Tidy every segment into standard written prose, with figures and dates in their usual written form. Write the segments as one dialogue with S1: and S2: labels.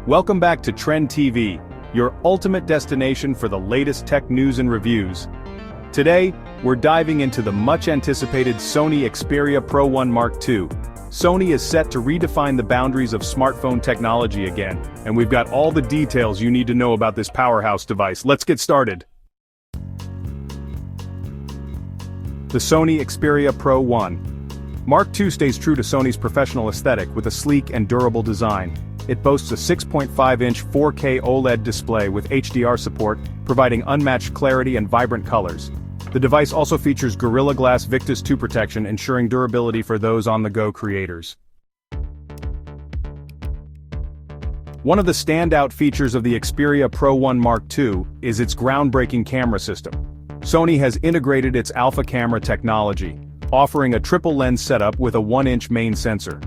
S1: Welcome back to Trend TV, your ultimate destination for the latest tech news and reviews. Today, we're diving into the much-anticipated Sony Xperia Pro 1 Mark II. Sony is set to redefine the boundaries of smartphone technology again, and we've got all the details you need to know about this powerhouse device. Let's get started. The Sony Xperia Pro 1 Mark II stays true to Sony's professional aesthetic with a sleek and durable design. It boasts a 6.5-inch 4K OLED display with HDR support, providing unmatched clarity and vibrant colors. The device also features Gorilla Glass Victus 2 protection, ensuring durability for those on-the-go creators. One of the standout features of the Xperia Pro 1 Mark II is its groundbreaking camera system. Sony has integrated its alpha camera technology, offering a triple-lens setup with a 1-inch main sensor.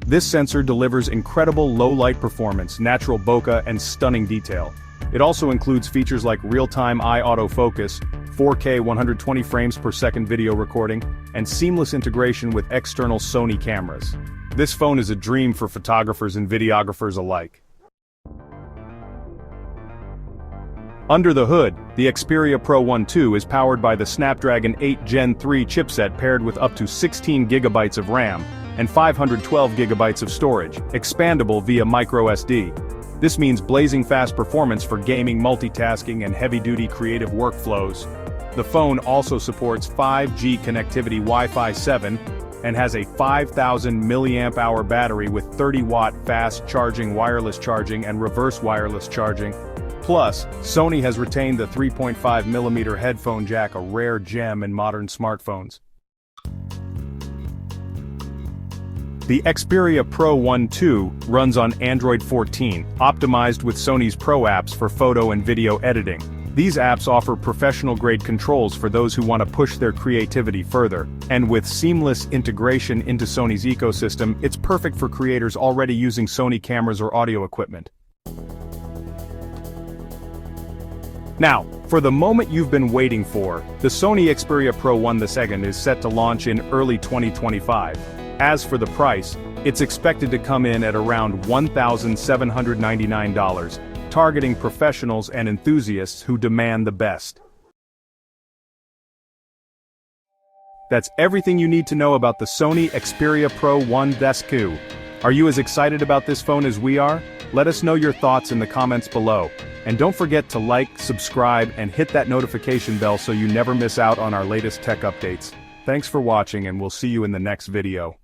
S1: This sensor delivers incredible low-light performance, natural bokeh, and stunning detail. It also includes features like real-time eye autofocus, 4K 120 frames per second video recording, and seamless integration with external Sony cameras. This phone is a dream for photographers and videographers alike. Under the hood, the Xperia Pro 1 II is powered by the Snapdragon 8 Gen 3 chipset paired with up to 16 GB of RAM and 512 GB of storage, expandable via microSD. This means blazing fast performance for gaming, multitasking, and heavy-duty creative workflows. The phone also supports 5G connectivity Wi-Fi 7 and has a 5,000 mAh battery with 30-watt fast charging, wireless charging, and reverse wireless charging. Plus, Sony has retained the 3.5mm headphone jack, a rare gem in modern smartphones. The Xperia Pro 1 II runs on Android 14, optimized with Sony's Pro apps for photo and video editing. These apps offer professional-grade controls for those who want to push their creativity further, and with seamless integration into Sony's ecosystem, it's perfect for creators already using Sony cameras or audio equipment. Now, for the moment you've been waiting for, the Sony Xperia Pro 1 II is set to launch in early 2025. As for the price, it's expected to come in at around $1,799, targeting professionals and enthusiasts who demand the best. That's everything you need to know about the Sony Xperia Pro 1 II. Are you as excited about this phone as we are? Let us know your thoughts in the comments below. And don't forget to like, subscribe, and hit that notification bell so you never miss out on our latest tech updates. Thanks for watching, and we'll see you in the next video.